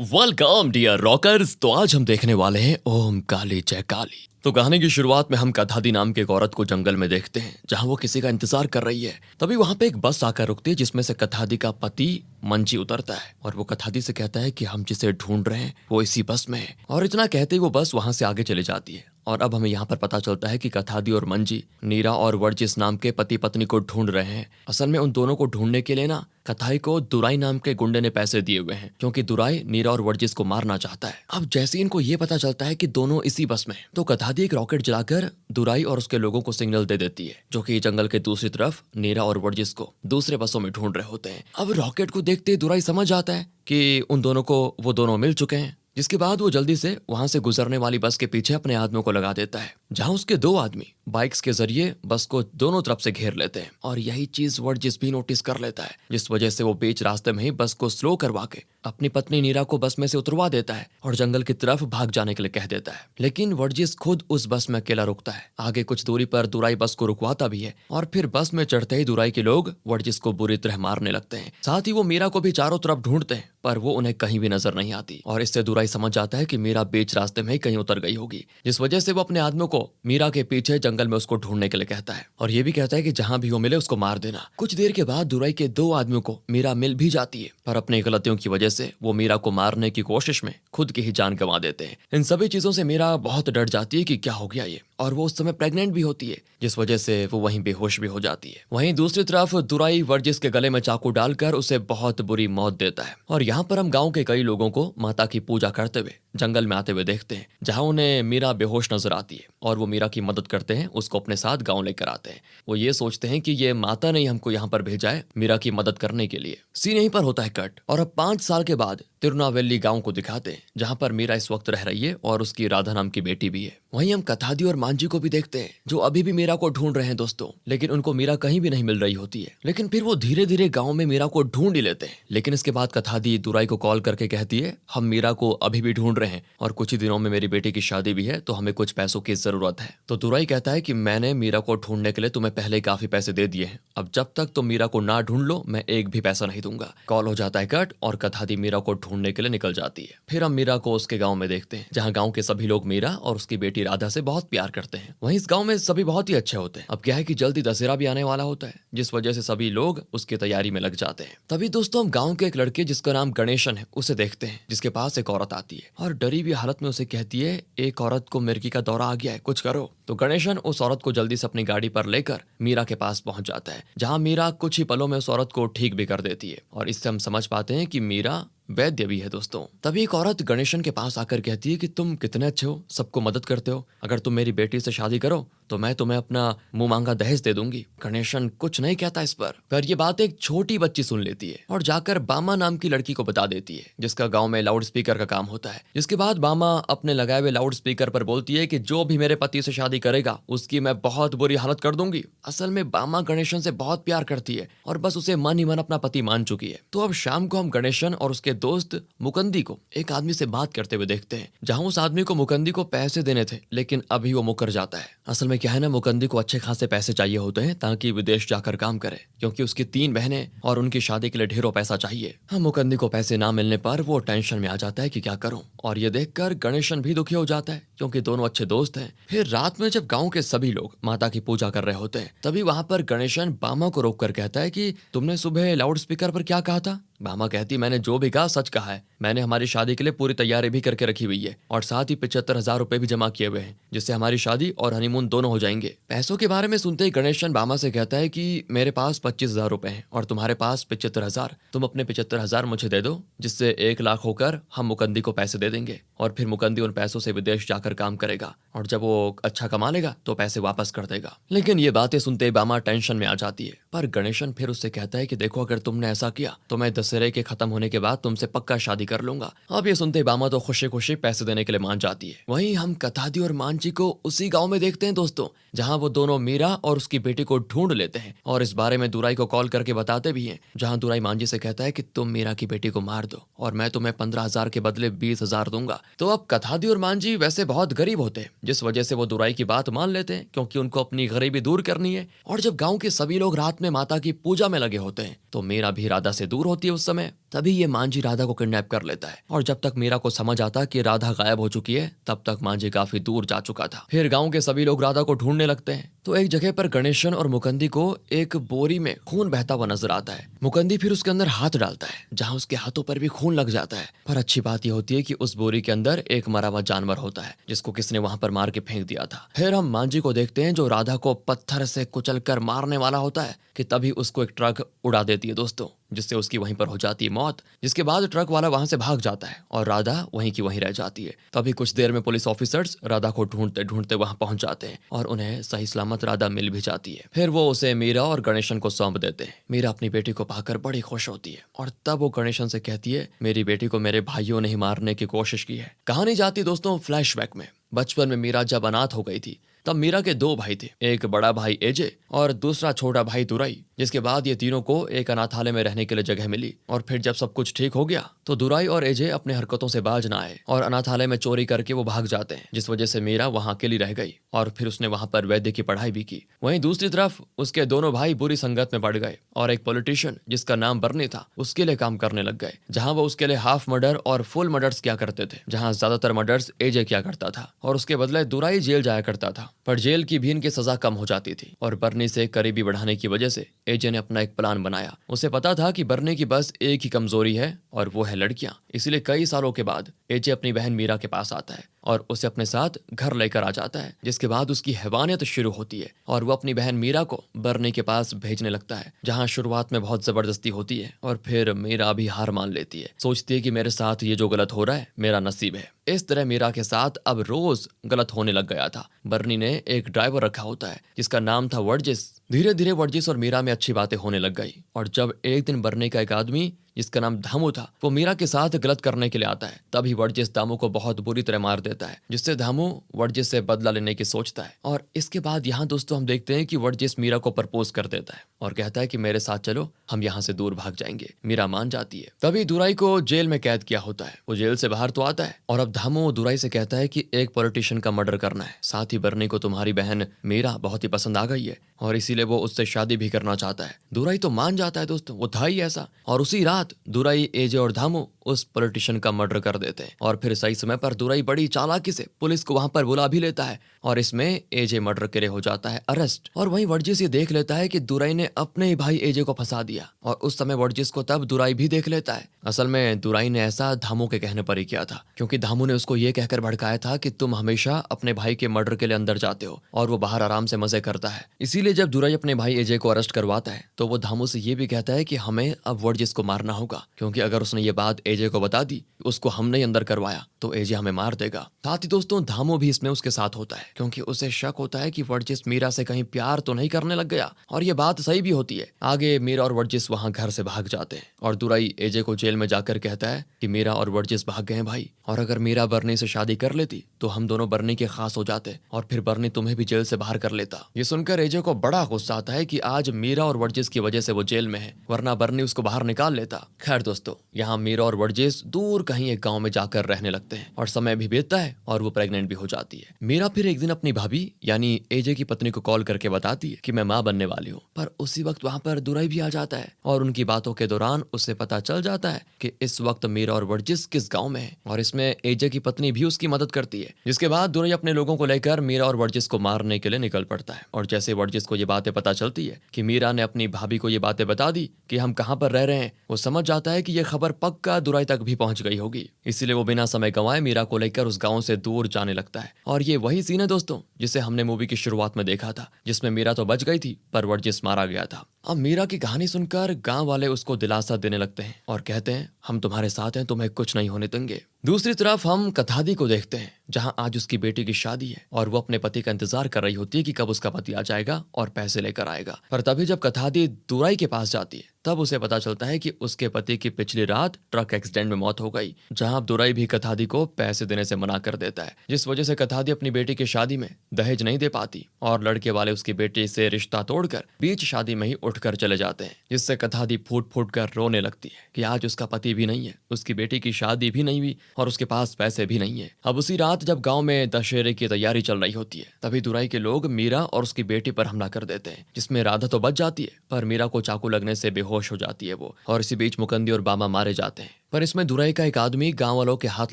Welcome dear rockers. तो आज हम देखने वाले हैं ओम काली जय काली। तो कहानी की शुरुआत में हम कथादी नाम की एक औरत को जंगल में देखते हैं जहां वो किसी का इंतजार कर रही है। तभी वहां पे एक बस आकर रुकती है जिसमें से कथादी का पति मंजी उतरता है और वो कथादी से कहता है कि हम जिसे ढूंढ रहे हैं वो इसी बस में है। और इतना कहते ही वो बस वहां से आगे चली जाती है। और अब हमें यहाँ पर पता चलता है कि कथादी और मंजी नीरा और वर्जिस नाम के पति पत्नी को ढूंढ रहे हैं। असल में उन दोनों को ढूंढने के लिए ना कथाई को दुराई नाम के गुंडे ने पैसे दिए हुए हैं, क्योंकि दुराई नीरा और वर्जिस को मारना चाहता है। अब जैसे ही इनको ये पता चलता है कि दोनों इसी बस में हैं, तो कथादी एक रॉकेट जलाकर दुराई और उसके लोगों को सिग्नल दे देती है, जो कि जंगल के दूसरी तरफ नीरा और वर्जिस को दूसरे बसों में ढूंढ रहे होते हैं। अब रॉकेट को देखते ही दुराई समझ जाता है कि उन दोनों को वो दोनों मिल चुके हैं, जिसके बाद वो जल्दी से वहां से गुजरने वाली बस के पीछे अपने आदमियों को लगा देता है, जहां उसके दो आदमी बाइक्स के जरिए बस को दोनों तरफ से घेर लेते हैं। और यही चीज वर्जिस भी नोटिस कर लेता है, जिस वजह से वो बीच रास्ते में ही बस को स्लो करवा के अपनी पत्नी नीरा को बस में से उतरवा देता है और जंगल की तरफ भाग जाने के लिए कह देता है। लेकिन वर्जिस खुद उस बस में अकेला रुकता है। आगे कुछ दूरी पर दुराई बस को रुकवाता भी है और फिर बस में चढ़ते ही दुराई के लोग वर्जिस को बुरी तरह मारने लगते हैं। साथ ही वो मीरा को भी चारों तरफ ढूंढते हैं, पर वो उन्हें कहीं भी नजर नहीं आती। और इससे दुराई समझ जाता है कि मीरा बीच रास्ते में ही कहीं उतर गई होगी, जिस वजह से वो अपने आदमियों को मीरा के पीछे जंगल में उसको ढूंढने के लिए कहता है और ये भी कहता है कि जहां भी वो मिले उसको मार देना। कुछ देर के बाद दुराई के दो आदमियों को मीरा मिल भी जाती है, पर अपनी गलतियों की वजह से वो मीरा को मारने की कोशिश में खुद की ही जान गंवा देते हैं। इन सभी चीजों से मीरा बहुत डर जाती है कि क्या हो गया ये, और वो उस समय प्रेग्नेंट भी होती है, जिस वजह से वो वहीं बेहोश भी हो जाती है। वहीं दूसरी तरफ दुराई वर्जिस के गले में चाकू डालकर उसे बहुत बुरी मौत देता है। और यहाँ पर हम गांव के कई लोगों को माता की पूजा करते हुए जंगल में आते हुए देखते हैं, जहां उन्हें मीरा बेहोश नजर आती है और वो मीरा की मदद करते हैं, उसको अपने साथ गांव लेकर आते हैं। वो ये सोचते हैं कि ये माता ने ही हमको यहाँ पर भेजा है मीरा की मदद करने के लिए। सीन यहीं पर होता है कट, और अब 5 साल के बाद तिरुनावेली गांव को दिखाते हैं, जहां पर मीरा इस वक्त रह रही है और उसकी राधा नाम की बेटी भी है। वहीं हम कथादी और मांझी को भी देखते हैं, जो अभी भी मीरा को ढूंढ रहे हैं दोस्तों, लेकिन उनको मीरा कहीं भी नहीं मिल रही होती है। लेकिन फिर वो धीरे धीरे गांव में मीरा को ढूंढ ही लेते हैं। लेकिन इसके बाद कथादी दुराई को कॉल करके कहती है, हम मीरा को अभी भी ढूंढ रहे हैं और कुछ ही दिनों में मेरी बेटी की शादी भी है, तो हमें कुछ पैसों की जरूरत है। तो दुराई कहता है कि मैंने मीरा को ढूंढने के लिए तुम्हें पहले ही काफी पैसे दे दिए हैं, अब जब तक तुम मीरा को ना ढूंढ लो मैं एक भी पैसा नहीं दूंगा। कॉल हो जाता है कट और कथादी मीरा को ढूंढने के लिए निकल जाती है। फिर हम मीरा को उसके गांव में देखते हैं, जहां गांव के सभी लोग मीरा और उसकी बेटी राधा से बहुत प्यार करते हैं। वहीं इस गांव में सभी बहुत ही अच्छे होते हैं। अब क्या है कि जल्दी दशहरा भी आने वाला होता है, जिस वजह से सभी लोग उसकी तैयारी में लग जाते हैं। तभी दोस्तों हम गांव के एक लड़के जिसका नाम गणेशन है उसे देखते हैं, जिसके पास एक औरत आती है और डरी हुई हालत में उसे कहती है, एक औरत को मिर्गी का दौरा आ गया है, कुछ करो। तो गणेशन उस औरत को जल्दी से अपनी गाड़ी पर लेकर मीरा के पास पहुंच जाता है, जहां मीरा कुछ ही पलों में उस औरत को ठीक भी कर देती है। और इससे हम समझ पाते हैं कि मीरा वैद्य भी है दोस्तों। तभी एक औरत गणेशन के पास आकर कहती है कि तुम कितने अच्छे हो, सबको मदद करते हो, अगर तुम मेरी बेटी से शादी करो तो मैं तुम्हें अपना मुंह मांगा दहेज दे दूंगी। गणेशन कुछ नहीं कहता इस पर ये बात एक छोटी बच्ची सुन लेती है और जाकर बामा नाम की लड़की को बता देती है, जिसका गांव में लाउड स्पीकर का काम होता है। जिसके बाद बामा अपने लगाए हुए लाउड स्पीकर पर बोलती है कि जो भी मेरे पति से शादी करेगा उसकी मैं बहुत बुरी हालत कर दूंगी। असल में बामा गणेशन से बहुत प्यार करती है और बस उसे मन ही मन अपना पति मान चुकी है। तो अब शाम को हम गणेशन और उसके दोस्त मुकंदी को एक आदमी से बात करते हुए देखते हैं, जहां उस आदमी को मुकंदी को पैसे देने थे, लेकिन अभी वो मुकर जाता है। असल में क्या है ना, मुकंदी को अच्छे खासे पैसे चाहिए होते हैं ताकि विदेश जाकर काम करे, क्योंकि उसकी 3 बहनें और उनकी शादी के लिए ढेरों पैसा चाहिए। हम मुकंदी को पैसे ना मिलने पर वो टेंशन में आ जाता है कि क्या करूं, और ये देखकर गणेशन भी दुखी हो जाता है, क्योंकि दोनों अच्छे दोस्त हैं। फिर रात में जब गांव के सभी लोग माता की पूजा कर रहे होते हैं, तभी वहां पर गणेशन बामा को रोककर कहता है कि तुमने सुबह लाउड स्पीकर पर क्या कहा था। बामा कहती, मैंने जो भी कहा सच कहा है, मैंने हमारी शादी के लिए पूरी तैयारी भी करके रखी हुई है और साथ ही 75,000 रुपए भी जमा किए हुए हैं, जिससे हमारी शादी और हनीमून दोनों हो जाएंगे। पैसों के बारे में सुनते ही गणेशन बामा से कहता है कि मेरे पास 25,000 रुपए हैं और तुम्हारे पास 75,000, तुम अपने 75,000 मुझे दे दो, जिससे 1 लाख होकर हम मुकंदी को पैसे दे देंगे और फिर मुकंदी उन पैसों से विदेश जाकर काम करेगा और जब वो अच्छा कमा लेगा तो पैसे वापस कर देगा। लेकिन ये बातें सुनते ही बामा टेंशन में आ जाती है, पर गणेशन फिर उससे कहता है कि देखो, अगर तुमने ऐसा किया तो मैं दशहरे के खत्म होने के बाद तुमसे पक्का शादी कर लूंगा। अब ये सुनते बामा तो खुशी खुशी पैसे देने के लिए मान जाती है। वहीं हम कथादी और मांझी को उसी गांव में देखते हैं दोस्तों, जहां वो दोनों मीरा और उसकी बेटी को ढूंढ लेते हैं और इस बारे में दुराई को कॉल करके बताते भी हैं, जहां दुराई मांझी से कहता है कि तुम मीरा की बेटी को मार दो और मैं तुम्हें 15,000 के बदले 20,000 उतार दूंगा। तो अब कथादी और मांझी वैसे बहुत गरीब होते हैं, जिस वजह से वो दुराई की बात मान लेते हैं, क्योंकि उनको अपनी गरीबी दूर करनी है। और जब गांव के सभी लोग रात में माता की पूजा में लगे होते हैं तो मीरा भी राधा से दूर होती है उस समय। तभी ये मांझी राधा को किडनैप कर लेता है, और जब तक मीरा को समझ आता कि राधा गायब हो चुकी है तब तक मांझी काफी दूर जा चुका था। फिर गांव के सभी लोग राधा को ढूंढने लगते हैं तो एक जगह पर गणेशन और मुकंदी को एक बोरी में खून बहता हुआ नजर आता है। मुकंदी फिर उसके अंदर हाथ डालता है, जहां उसके हाथों पर भी खून लग जाता है। पर अच्छी बात यह होती है कि उस बोरी के अंदर एक मरा हुआ जानवर होता है, जिसको किसने वहां पर मार के फेंक दिया था। फिर हम मांझी को देखते हैं जो राधा को पत्थर से कुचल कर मारने वाला होता है कि तभी उसको एक ट्रक उड़ा देती है दोस्तों, जिससे उसकी वहीं पर हो जाती है मौत। जिसके बाद ट्रक वाला वहां से भाग जाता है और राधा वहीं की वहीं रह जाती है। तभी कुछ देर में पुलिस ऑफिसर्स राधा को ढूंढते ढूंढते वहां पहुंच जाते हैं और उन्हें सही सलामत राधा मिल भी जाती है। फिर वो उसे मीरा और गणेशन को सौंप देते हैं। मीरा अपनी बेटी को पाकर बड़ी खुश होती है और तब वो गणेशन से कहती है, मेरी बेटी को मेरे भाइयों ने ही मारने की कोशिश की है। कहानी जाती दोस्तों फ्लैशबैक में। बचपन में मीरा जब अनाथ हो गई थी तब मीरा के दो भाई थे, एक बड़ा भाई एजे और दूसरा छोटा भाई दुराई। जिसके बाद ये तीनों को एक अनाथालय में रहने के लिए जगह मिली। और फिर जब सब कुछ ठीक हो गया तो दुराई और एजे अपने हरकतों से बाज ना आए और अनाथालय में चोरी करके वो भाग जाते हैं, जिस वजह से मीरा वहां अकेली रह गई। और फिर उसने वहां पर वैद्य की पढ़ाई भी की। वहीं दूसरी तरफ उसके दोनों भाई बुरी संगत में पड़ गए और एक पॉलिटिशियन जिसका नाम बर्नी था उसके लिए काम करने लग गए, जहां वो उसके लिए हाफ मर्डर और फुल मर्डर्स किया करते थे, जहां ज्यादातर मर्डर्स एजे किया करता था और उसके बदले दुराई जेल जाया करता था। पर जेल की भी इनकी सजा कम हो जाती थी और बर्नी से करीबी बढ़ाने की वजह से एजे ने अपना एक प्लान बनाया। उसे पता था कि बर्नी की बस एक ही कमजोरी है और वो है लड़कियां। इसलिए कई सालों के बाद एजे अपनी बहन मीरा के पास आता है और उसे अपने साथ घर लेकर आ जाता है, जिसके बाद उसकी हैवानियत शुरू होती है और वो अपनी बहन मीरा को बर्नी के पास भेजने लगता है, जहां शुरुआत में बहुत जबरदस्ती होती है और फिर मीरा भी हार मान लेती है। सोचती है कि मेरे साथ ये जो गलत हो रहा है मेरा नसीब है। इस तरह मीरा के साथ अब रोज गलत होने लग गया था। बर्नी ने एक ड्राइवर रखा होता है जिसका नाम था वर्जिस। धीरे धीरे वर्जिस और मीरा में अच्छी बातें होने लग गई और जब एक दिन बर्नी का एक आदमी जिसका नाम धामू था वो मीरा के साथ गलत करने के लिए आता है, तभी वर्जिस धामू को बहुत बुरी तरह मार देता है, जिससे धामू वर्जिस से बदला लेने की सोचता है। और इसके बाद यहाँ दोस्तों हम देखते हैं कि वर्जिस मीरा को प्रपोज कर देता है और कहता है कि मेरे साथ चलो, हम यहाँ से दूर भाग जाएंगे। मीरा मान जाती है। तभी दुराई को जेल में कैद किया होता है। वो जेल से बाहर तो आता है और अब धामू दुराई से कहता है कि एक पॉलिटिशियन का मर्डर करना है, साथ ही बर्नी को तुम्हारी बहन मीरा बहुत ही पसंद आ गई है और इसीलिए वो उससे शादी भी करना चाहता है। दुराई तो मान जाता है दोस्तों, वो था ही ऐसा। और उसी रात दुराई, एजे और धामू उस पॉलिटिशियन का मर्डर कर देते हैं और फिर सही समय पर दुराई बड़ी चालाकी से पुलिस को वहां पर बुला भी लेता है और इसमें एजे मर्डर के लिए हो जाता है अरेस्ट। और वहीं वर्जिस ये देख लेता है कि दुराई ने अपने ही भाई एजे को फंसा दिया और उस समय वर्जिस को तब दुराई भी देख लेता है। असल में दुराई ने ऐसा धामू के कहने पर ही किया था, क्योंकि धामू ने उसको ये कहकर भड़काया था कि तुम हमेशा अपने भाई के मर्डर के लिए अंदर जाते हो और वो बाहर आराम से मजे करता है। इसीलिए जब दुराई अपने भाई एजे को अरेस्ट करवाता है तो वो धामू से ये भी कहता है कि हमें अब वर्जिस को मारना होगा, क्योंकि अगर उसने ये बात एजे को बता दी उसको हमने ही अंदर करवाया तो एजे हमें मार देगा। साथ ही दोस्तों धामू भी इसमें उसके साथ होता है, क्योंकि उसे शक होता है कि वर्जिस मीरा से कहीं प्यार तो नहीं करने लग गया। और ये बात सही भी होती है। आगे मीरा और वर्जिस वहां घर से भाग जाते हैं और दुराई एजे को जेल में जाकर कहता है कि मीरा और वर्जिस भाग गए हैं भाई, और अगर मीरा बर्नी से शादी कर लेती तो हम दोनों बर्नी के खास हो जाते और फिर बर्नी तुम्हें भी जेल से बाहर कर लेता। ये सुनकर एजे को बड़ा गुस्सा आता है कि आज मीरा और वर्जिस की वजह से वो जेल में है, वरना बर्नी उसको बाहर निकाल लेता। खैर दोस्तों, यहाँ मीरा और वर्जिस दूर कहीं एक गांव में जाकर रहने लगते हैं और समय भी बीतता है और वो प्रेग्नेंट भी हो जाती है। मीरा फिर एक दिन अपनी भाभी यानी एजे की पत्नी को कॉल करके बताती है कि मैं मां बनने वाली हूँ। पर उसी वक्त वहां पर दुराई भी आ जाता है और उनकी बातों के दौरान उसे पता चल जाता है कि इस वक्त मीरा और वर्जिस किस गांव में है और इसमें एजे की पत्नी भी उसकी मदद करती है। जिसके बाद दुराई अपने लोगों को लेकर मीरा और वर्जिस को मारने के लिए निकल पड़ता है। और जैसे वर्जिस को ये बातें पता चलती है कि मीरा ने अपनी भाभी को ये बातें बता दी कि हम कहाँ पर रह रहे हैं, वो समझ जाता है कि ये खबर पक्का दुराई तक भी पहुंच गई होगी। इसीलिए वो बिना समय गंवाए मीरा को लेकर उस गांव से दूर जाने लगता है। और ये वही सीन है दोस्तों जिसे हमने मूवी की शुरुआत में देखा था, जिसमें मीरा तो बच गई थी पर वर्जिस मारा गया था। अब मीरा की कहानी सुनकर गांव वाले उसको दिलासा देने लगते हैं और कहते हैं हम तुम्हारे साथ हैं, तुम्हें कुछ नहीं होने देंगे। दूसरी तरफ हम कथादी को देखते हैं, जहां आज उसकी बेटी की शादी है और वो अपने पति का इंतजार कर रही होती है कि कब उसका पति आ जाएगा और पैसे लेकर आएगा। पर तभी जब कथादी दुराई के पास जाती है तब उसे पता चलता है कि उसके पति की पिछली रात ट्रक एक्सीडेंट में मौत हो गई, जहां दुराई भी कथादी को पैसे देने से मना कर देता है, जिस वजह से कथादी अपनी बेटी की शादी में दहेज नहीं दे पाती और लड़के वाले उसकी बेटी से रिश्ता तोड़कर बीच शादी में ही उठकर चले जाते हैं, जिससे कथादी फूट फूट कर रोने लगती है कि आज उसका पति भी नहीं है, उसकी बेटी की शादी भी नहीं हुई और उसके पास पैसे भी नहीं है। अब उसी रात जब गांव में दशहरे की तैयारी चल रही होती है, तभी दुराई के लोग मीरा और उसकी बेटी पर हमला कर देते हैं, जिसमें राधा तो बच जाती है पर मीरा को चाकू लगने से बेहोश हो जाती है वो। और इसी बीच मुकंदी और बामा मारे जाते हैं। पर इसमें दुराई का एक आदमी गांव वालों के हाथ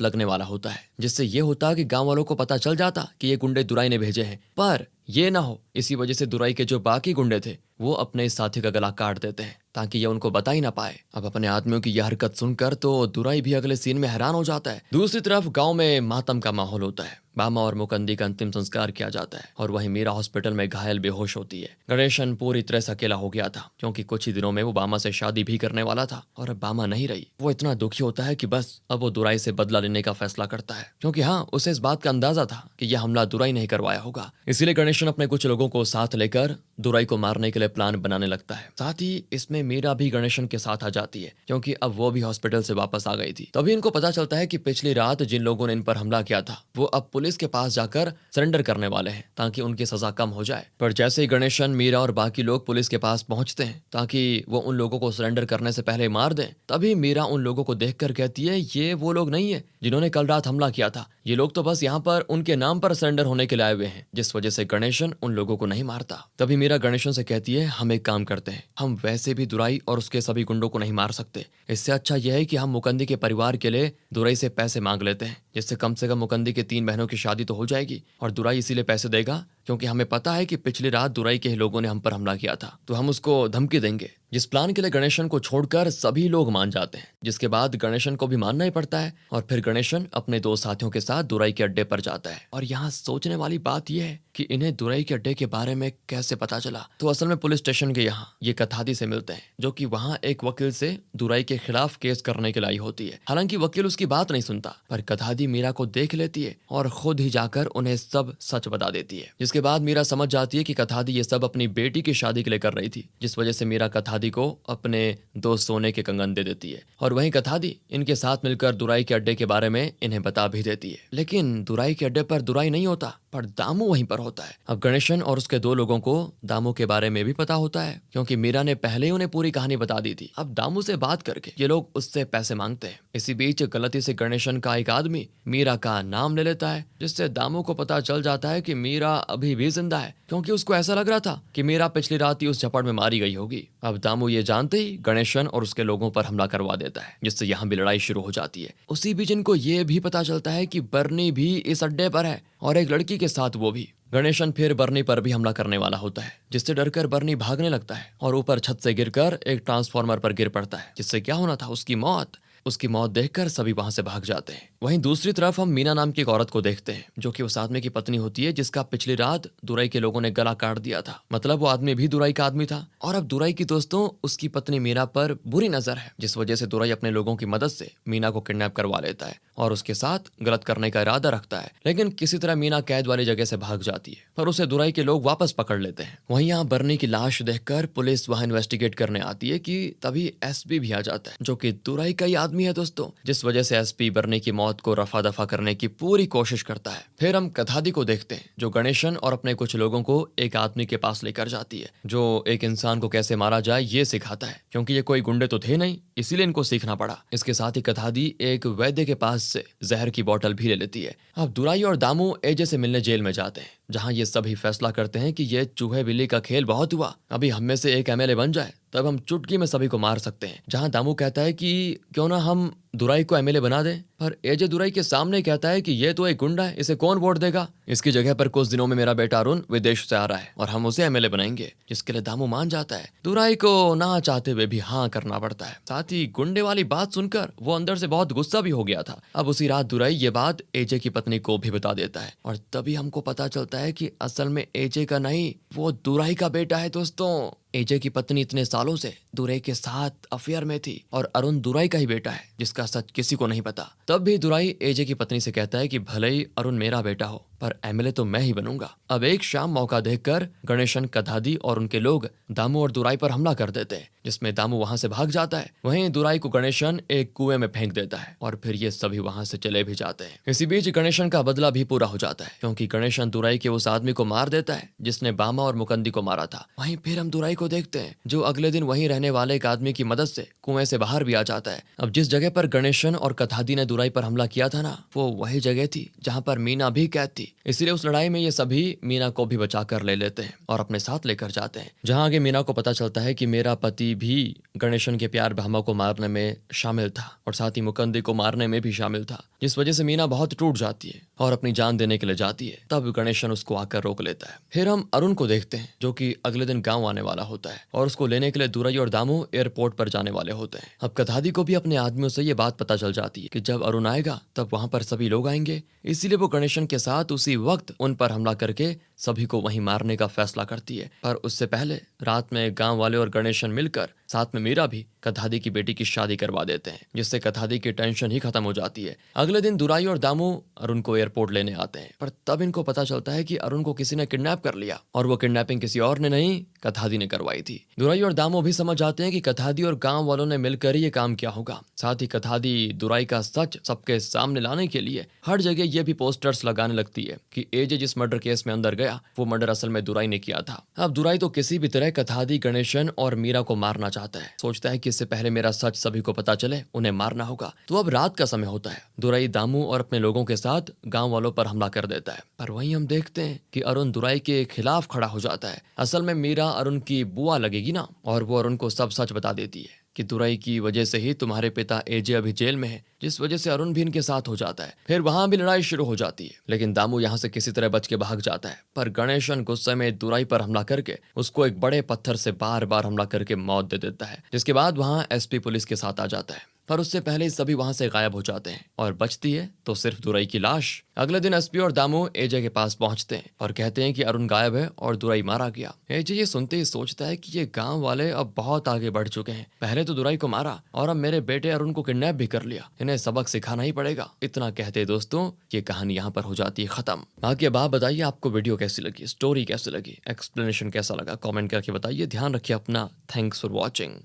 लगने वाला होता है, जिससे ये होता कि गांव वालों को पता चल जाता कि ये गुंडे दुराई ने भेजे हैं। पर ये ना हो, इसी वजह से दुराई के जो बाकी गुंडे थे वो अपने इस साथी का गला काट देते हैं ताकि ये उनको बता ही ना पाए। अब अपने आदमियों की यह हरकत सुनकर तो दुराई भी अगले सीन में हैरान हो जाता है। दूसरी तरफ गांव में मातम का माहौल होता है। बामा और मुकंदी का अंतिम संस्कार किया जाता है और वहीं मीरा हॉस्पिटल में घायल बेहोश होती है। गणेशन पूरी तरह से अकेला हो गया था, क्योंकि कुछ ही दिनों में वो बामा से शादी भी करने वाला था और अब बामा नहीं रही। वो इतना दुखी होता है कि बस अब वो दुराई से बदला लेने का फैसला करता है, क्योंकि हाँ, उसे इस बात का अंदाजा था कि यह हमला दुराई नहीं करवाया होगा। इसीलिए गणेशन अपने कुछ लोगों को साथ लेकर दुराई को मारने के लिए प्लान बनाने लगता है। साथ ही इसमें मीरा भी गणेशन के साथ आ जाती है, क्योंकि अब वो भी हॉस्पिटल से वापस आ गई थी। तभी इनको पता चलता है कि पिछली रात जिन लोगों ने इन पर हमला किया था वो अब पुलिस के पास जाकर सरेंडर करने वाले हैं ताकि उनकी सजा कम हो जाए। पर जैसे ही गणेशन, मीरा और बाकी लोग पुलिस के पास पहुंचते हैं ताकि वो उन लोगों को सरेंडर करने से पहले मार दें, तभी मीरा उन लोगों को देखकर कहती है ये वो लोग नहीं है जिन्होंने कल रात हमला किया था। ये लोग तो बस यहाँ पर उनके नाम पर सरेंडर होने के लिए आए हुए हैं, जिस वजह से गणेशन उन लोगों को नहीं मारता। तभी मीरा गणेशन से कहती है हम एक काम करते हैं, हम वैसे भी दुराई और उसके सभी गुंडों को नहीं मार सकते, इससे अच्छा यह है कि हम मुकंदी के परिवार के लिए दुराई से पैसे मांग लेते हैं, जिससे कम से कम मुकंदी के 3 बहनों की शादी तो हो जाएगी। और दुराई इसीलिए पैसे देगा क्योंकि हमें पता है कि पिछली रात दुराई के ही लोगों ने हम पर हमला किया था, तो हम उसको धमकी देंगे। जिस प्लान के लिए गणेशन को छोड़कर सभी लोग मान जाते हैं, जिसके बाद गणेशन को भी मानना ही पड़ता है। और फिर गणेशन अपने 2 साथियों के साथ दुराई के अड्डे पर जाता है। और यहाँ सोचने वाली बात यह है कि इन्हें दुराई के अड्डे के बारे में कैसे पता चला। तो असल में पुलिस स्टेशन के यहाँ ये कथादी से मिलते हैं, जो कि वहाँ एक वकील से दुराई के खिलाफ केस करने के लिए आई होती है। हालांकि वकील उसकी बात नहीं सुनता, पर कथादी मीरा को देख लेती है और खुद ही जाकर उन्हें सब सच बता देती है। जिसके बाद मीरा समझ जाती है कि कथादी ये सब अपनी बेटी की शादी के लिए कर रही थी, जिस वजह से मीरा कथादी को अपने 2 सोने के कंगन दे देती है। और वहीं कथादी इनके साथ मिलकर दुराई के अड्डे के बारे में इन्हें बता भी देती है। लेकिन दुराई के अड्डे पर दुराई नहीं होता, पर दामू वहीं पर होता है। अब गणेशन और उसके 2 लोगों को दामू के बारे में भी पता होता है, क्योंकि मीरा ने पहले ही उन्हें पूरी कहानी बता दी थी। अब दामू से बात करके ये लोग उससे पैसे मांगते हैं। इसी बीच गलती से गणेशन का एक आदमी मीरा का नाम ले लेता है, जिससे दामू को पता चल जाता है कि मीरा अभी भी जिंदा है, क्योंकि उसको ऐसा लग रहा था कि मीरा पिछली रात ही उस झपड़ में मारी गई होगी। अब दामू ये जानते ही गणेशन और उसके लोगों पर हमला करवा देता है, जिससे यहाँ भी लड़ाई शुरू हो जाती है। उसी बीच इनको ये भी पता चलता है कि बर्नी भी इस अड्डे पर है और एक लड़की के साथ वो भी। गणेशन फिर बर्नी पर भी हमला करने वाला होता है, जिससे डरकर बर्नी भागने लगता है और ऊपर छत से गिरकर एक ट्रांसफार्मर पर गिर पड़ता है, जिससे क्या होना था उसकी मौत। उसकी मौत देखकर सभी वहां से भाग जाते हैं। वहीं दूसरी तरफ हम मीना नाम की एक औरत को देखते हैं, जो कि उस आदमी की पत्नी होती है जिसका पिछली रात दुराई के लोगों ने गला काट दिया था। मतलब वो आदमी भी दुराई का आदमी था और अब दुराई की दोस्तों उसकी पत्नी मीना पर बुरी नजर है, जिस वजह से दुराई अपने लोगों की मदद से मीना को किडनैप करवा लेता है और उसके साथ गलत करने का इरादा रखता है। लेकिन किसी तरह मीना कैद वाली जगह से भाग जाती है, पर उसे दुराई के लोग वापस पकड़ लेते हैं। वहीं यहाँ बर्नी की लाश देखकर पुलिस वहां इन्वेस्टिगेट करने आती है कि तभी एसपी भी आ जाता है, जो कि दुराई का ही आदमी है दोस्तों, जिस वजह से एसपी बर्नी की मौत को रफा दफा करने की पूरी कोशिश करता है। फिर हम कथादी को देखते हैं, जो गणेशन और अपने कुछ लोगों को एक आदमी के पास लेकर जाती है, जो एक इंसान को कैसे मारा जाए ये सिखाता है, क्योंकि ये कोई गुंडे तो थे नहीं, इसीलिए इनको सीखना पड़ा। इसके साथ ही कथादी एक वैद्य के पास से जहर की बोतल भी ले लेती है। अब दुराई और दामू एजे से मिलने जेल में जाते हैं, जहां ये सभी फैसला करते हैं कि ये चूहे बिल्ली का खेल बहुत हुआ, अभी हम में से एक एमएलए बन जाए तब हम चुटकी में सभी को मार सकते हैं। जहां दामू कहता है कि क्यों ना हम दुराई को एमएलए बना दें, पर एजे दुराई के सामने कहता है कि ये तो एक गुंडा है, इसे कौन वोट देगा। इसकी जगह पर कुछ दिनों में मेरा बेटा अरुण विदेश से आ रहा है और हम उसे एमएलए बनाएंगे, जिसके लिए दामू मान जाता है। दुराई को ना चाहते हुए भी हाँ करना पड़ता है। साथ ही गुंडे वाली बात सुनकर वो अंदर से बहुत गुस्सा भी हो गया था। अब उसी रात दुराई ये बात एजे की पत्नी को भी बता देता है और तभी हमको पता चलता है कि असल में एजे का नहीं, वो दुराई का बेटा है दोस्तों। एजे की पत्नी इतने सालों से दुराई के साथ अफेयर में थी और अरुण दुराई का ही बेटा है, जिसका सच किसी को नहीं पता। तब भी दुराई एजे की पत्नी से कहता है कि भले ही अरुण मेरा बेटा हो, पर एमएलए तो मैं ही बनूंगा। अब एक शाम मौका देखकर गणेशन, कथादी और उनके लोग दामू और दुराई पर हमला कर देते हैं, जिसमें दामू वहां से भाग जाता है। वहीं दुराई को गणेशन एक कुएं में फेंक देता है और फिर ये सभी वहां से चले भी जाते हैं। इसी बीच गणेशन का बदला भी पूरा हो जाता है, क्योंकि गणेशन दुराई के उस आदमी को मार देता है जिसने बामा और मुकंदी को मारा था। वहीं फिर हम दुराई को देखते हैं, जो अगले दिन वहीं रहने वाले एक आदमी की मदद से कुएं से बाहर भी आ जाता है। अब जिस जगह पर गणेशन और कथादी ने दुराई पर हमला किया था ना, वो वही जगह थी जहां पर मीना भी कैद थी। इसलिए उस लड़ाई में ये सभी मीना को भी बचा कर ले लेते हैं और अपने साथ लेकर जाते हैं, जहां आगे मीना को पता चलता है कि मेरा पति भी गणेशन के प्यार भामा को मारने में शामिल था और साथ ही मुकंदी को मारने में भी शामिल था, जिस वजह से मीना बहुत टूट जाती है और अपनी जान देने के लिए जाती है। तब गणेशन उसको आकर रोक लेता है। फिर हम अरुण को देखते हैं, जो कि अगले दिन गांव आने वाला होता है और उसको लेने के लिए दुराई और दामू एयरपोर्ट पर जाने वाले होते हैं। अब कथादी को भी अपने आदमियों से ये बात पता चल जाती है कि जब अरुण आएगा तब वहां पर सभी लोग आएंगे, इसीलिए वो गणेशन के साथ उसी वक्त उन पर हमला करके सभी को वहीं मारने का फैसला करती है। पर उससे पहले रात में गांव वाले और गणेशन मिलकर साथ में मीरा भी कथादी की बेटी की शादी करवा देते हैं, जिससे कथादी की टेंशन ही खत्म हो जाती है। अगले दिन दुराई और दामू अरुण को एयरपोर्ट लेने आते हैं, पर तब इनको पता चलता है कि अरुण को किसी ने किडनैप कर लिया और वो किडनैपिंग किसी और ने नहीं, कथादी ने करवाई थी। दुराई और दामू भी समझ जाते हैं कि कथादी और गांव वालों ने मिलकर ही ये काम किया होगा। साथ ही कथादी दुराई का सच सबके सामने लाने के लिए हर जगह ये भी पोस्टर्स लगाने लगती है कि एजे जिस मर्डर केस में अंदर गया वो मर्डर असल में दुराई ने किया था। अब दुराई तो किसी भी तरह कथादी, गणेशन और मीरा को मारना चाहता है। सोचता है कि इससे पहले मेरा सच सभी को पता चले उन्हें मारना होगा। तो अब रात का समय होता है। दुराई दामू और अपने लोगों के साथ गांव वालों पर हमला कर देता है, पर वहीं हम देखते हैं कि अरुण दुराई के खिलाफ खड़ा हो जाता है। असल में मीरा अरुण की बुआ लगेगी ना, और वो अरुण को सब सच बता देती है कि दुराई की वजह से ही तुम्हारे पिता एजे अभी जेल में है, जिस वजह से अरुण भी इनके साथ हो जाता है। फिर वहां भी लड़ाई शुरू हो जाती है, लेकिन दामू यहाँ से किसी तरह बच के भाग जाता है। पर गणेशन गुस्से में दुराई पर हमला करके उसको एक बड़े पत्थर से बार बार हमला करके मौत दे देता है, जिसके बाद वहां एसपी पुलिस के साथ आ जाता है। पर उससे पहले ही सभी वहां से गायब हो जाते हैं और बचती है तो सिर्फ दुराई की लाश। अगले दिन एसपी और दामू एजे के पास पहुंचते हैं और कहते हैं कि अरुण गायब है और दुराई मारा गया। एजे ये सुनते ही सोचता है कि ये गांव वाले अब बहुत आगे बढ़ चुके हैं। पहले तो दुराई को मारा और अब मेरे बेटे अरुण को किडनैप भी कर लिया, इन्हें सबक सिखाना ही पड़ेगा। इतना कहते दोस्तों ये कहानी यहाँ पर हो जाती है खत्म। बाकी अब आप बताइए आपको वीडियो कैसी लगी, स्टोरी कैसी लगी, एक्सप्लेनेशन कैसा लगा, कॉमेंट करके बताइए। ध्यान रखिए अपना। Thanks for watching.